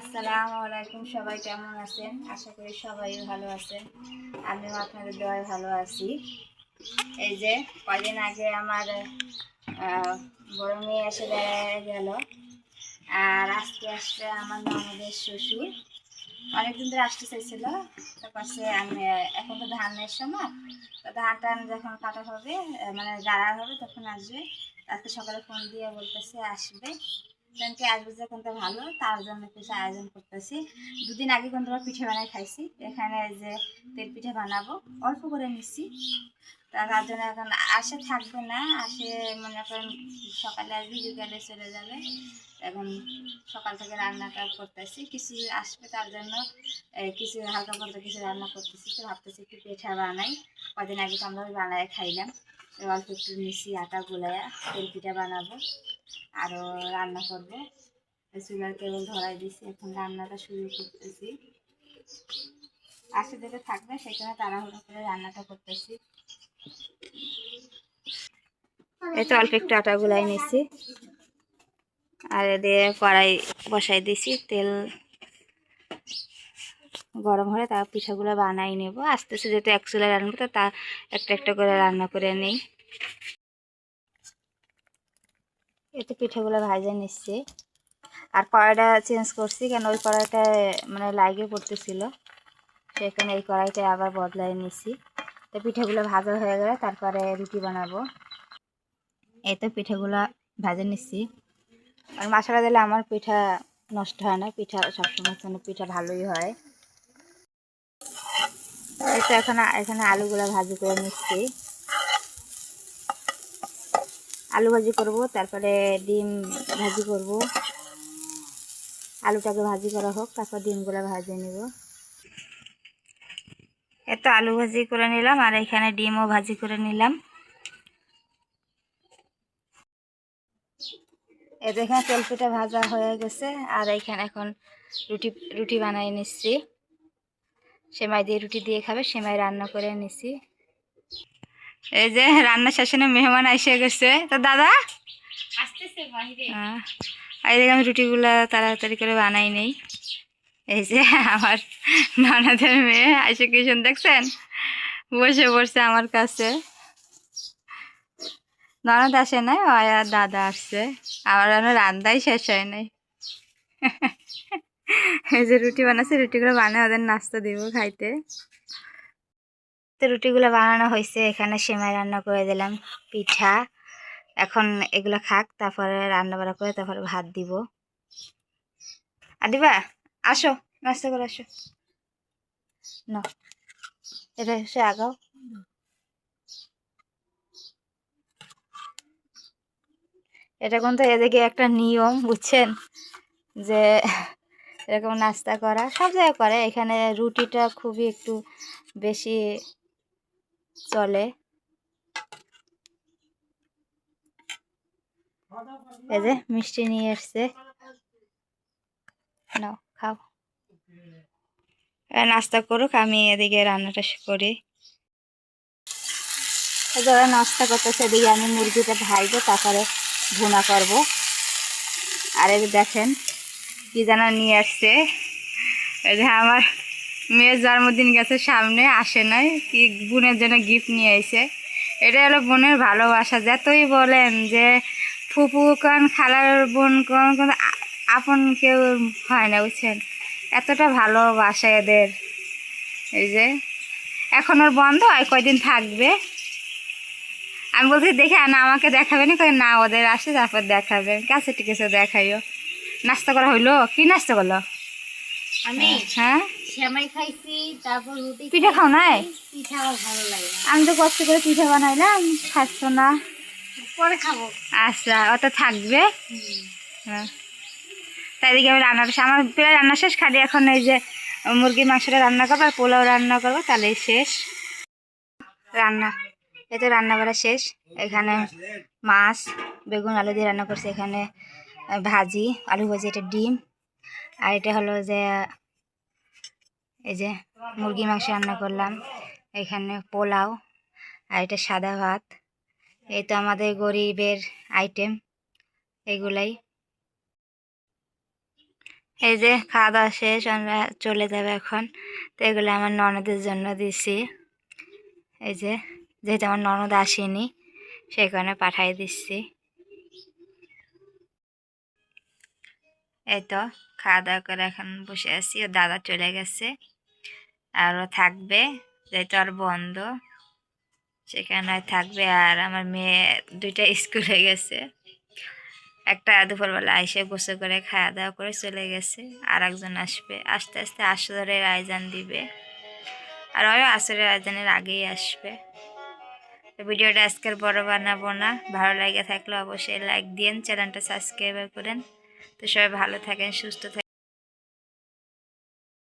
আসসালামু আলাইকুম, সবাই কেমন আছেন? আশা করি সবাই ভালো আছেন। আমিও আপনাদের দোয়ায় ভালো আছি। এই যে কয়দিন আগে আমার বড় মেয়ে এসে বেড়ায় গেল, আর আজকে আসছে আমার ননদের শ্বশুর। অনেকদিন ধরে আসতে চাইছিল, তারপর সে আমি এখন তো ধানের সময়, তো ধান টান যখন কাটা হবে মানে গাড়া হবে তখন আসবে। আজকে সকালে ফোন দিয়ে বলতেছে আসবে, ব্যাংকে আসবে যে কোনটা ভালো, তার জন্য কিছু আয়োজন করতেছি। দুদিন আগে কিন্তু পিঠে বানাই খাইছি, এখানে যে তেল পিঠে বানাবো অল্প করে নিচ্ছি। তার জন্য এখন আসে থাকবে না, আসে মনে করেন সকালে আসবে বিকালে চলে যাবে। এখন সকাল থেকে রান্নাটা করতেছি, কিছু আসবে তার জন্য কিছু হালকা পাতলা কিছু রান্না করতেছি। তো ভাবতেছি একটু পিঠা বানাই, কদিন আগে তো আমরা বানাই খাইলাম। অল্প একটু মিশি আটা গোলায়া তেল পিঠা বানাবো, আরও রান্না করবো। চুলার কেবল ধরাই দিছি, এখন রান্নাটা শুরু করতেছি। আসে যেটা থাকবে সেখানে তাড়াহুড়ো করে রান্নাটা করতেছি। এই তো অল্প একটু আটা গুলাই নিচ্ছি, আর দিয়ে কড়াই বসাই দিছি। তেল গরম হলে তার পিঠাগুলো বানাই নেব আস্তে আস্তে, যেহেতু এক চুলায় রান্না তো তা একটা একটা করে রান্না করে নেই। এতে পিঠাগুলো ভাজে নিচ্ছি, আর কড়াইটা চেঞ্জ করছি কেন ওই কড়াইটা মানে লাগিয়ে পড়তেছিল, সেখানে এই কড়াইটা আবার বদলাই নিচ্ছি। তো পিঠাগুলো ভাজা হয়ে গেলে তারপরে রুটি বানাবো। এই তো পিঠাগুলো ভাজে নিচ্ছি, আর মশলা দিলে আমার পিঠা নষ্ট হয় না, পিঠা সবসময় জন্য পিঠা ভালোই হয়। এই তো এখানে আলুগুলো ভাজি করে নিচ্ছি, আলু ভাজি করব, তারপরে ডিম ভাজি করব। আলুটাকে ভাজি করা হোক, তারপর ডিমগুলো ভাজে নিব। এত আলু ভাজি করে নিলাম, আর এখানে ডিমও ভাজি করে নিলাম। এই দেখেন তেল পিঠা ভাজা হয়ে গেছে, আর এইখানে এখন রুটি বানাই নিচ্ছি। সেমাই দিয়ে রুটি দিয়ে খাবে, সেমাই রান্না করে নিচ্ছি। এই যে রান্না শেষে মেহমান এসে গেছে, তো দাদা আসতেছে বাইরে। এই দেখে আমি রুটিগুলা তাড়াতাড়ি করে বানাই নেই। এই যে আমার ননদের মেয়ে এসে কিষণ দেখছেন, বসে পড়ছে আমার কাছে। ননদ আসে নাই, আর দাদা আসছে। আমার রান্নাই শেষ হয় নাই। এই যে রুটি বানাচ্ছে, রুটিগুলো বানিয়ে ওদের নাস্তা দিব খাইতে। তো রুটিগুলো বানানো হয়েছে, এখানে সেমাই রান্না করে দিলাম, পিঠা। এখন এগুলো খাক, তারপরে রান্না বান্না করে তারপরে ভাত দিব। আর দিবা আসো, নাস্তা করে আসো না, এটা সে আগাও। এটা কিন্তু এদিকে একটা নিয়ম, বুঝছেন, যে এরকম নাস্তা করা সব জায়গায় করে, এখানে রুটিটা খুবই একটু বেশি চলে। এই যে মিষ্টি নিয়ে এসছে, নাও খাও। নাস্তা করুক, আমি এদিকে রান্নাটা করি। ওরা নাস্তা করতেছে, এদিকে আমি মুরগিটা ভাজবো, তারপরে ভুনা করব। আর এই দেখেন কি যেন নিয়ে আসছে, এই যে আমার মেয়ের জন্মদিন গেছে সামনে, আসে নাই, কি বোনের জন্য গিফট নিয়ে এসে। এটা হলো বোনের ভালোবাসা। যতই বলেন যে ফুপু কন খালার বোন কন, কোনো আপন কেউ হয় না, বুঝছেন, এতটা ভালোবাসা এদের। এই যে এখন ওর বন্ধ হয়, কয়দিন থাকবে। আমি বলছি দেখে না আমাকে দেখাবে না, কই না ওদের আসে তারপর দেখাবে। কাছে ঠিক আছে দেখাইও। নাস্তা করা হইলো? কি নাস্তা করলো? আমি হ্যাঁ সেমাই খাইছি, তারপর রুটি পিঠা খাও নাই? পিঠা আমার ভালো লাগে না। আমি তো কষ্ট করে পিঠা বানাইলাম, খাচ্ছ না? পরে খাবো। আচ্ছা অত থাকবে। হ্যাঁ, তাই দিকে আমি রান্নাটা, আমার প্রায় রান্না শেষ, খালি এখন এই যে মুরগির মাংসটা রান্না করবো আর পোলাও রান্না করবো, তাহলেই শেষ রান্না। এই তো রান্না করা শেষ। এখানে মাছ বেগুন আলু দিয়ে রান্না করছি, এখানে ভাজি আলু ভাজি, এটা ডিম, আর এটা হলো যে এই যে মুরগি মাংস রান্না করলাম, এখানে পোলাও, আর এটা সাদা ভাত। এই তো আমাদের গরিবের আইটেম এগুলাই। এই যে খাওয়া দাওয়া শেষ, আমরা চলে যাবে এখন। তো এগুলো আমার ননদের জন্য দিছি। এই যে যেহেতু আমার ননদ আসেনি সেই কারণে পাঠাই দিচ্ছি। এই তো খাওয়া দাওয়া করে এখন বসে আছি, ও দাদা চলে গেছে আরও থাকবে, যেহেতু আর বন্ধ সেখানে থাকবে। আর আমার মেয়ে দুইটা স্কুলে গেছে, একটা দুপুরবেলা এসে গোসল করে খাওয়া দাওয়া করে চলে গেছে, আর একজন আসবে, আস্তে আস্তে আসরের আয়োজন দিবে, আর ওই আসরের আয়োজনের আগেই আসবে। তো ভিডিওটা আজকের বড় বানাবো না, ভালো লাগে থাকলে অবশ্যই লাইক দিন, চ্যানেলটা সাবস্ক্রাইব করেন। তো সবাই ভালো থাকেন, সুস্থ থাকেন।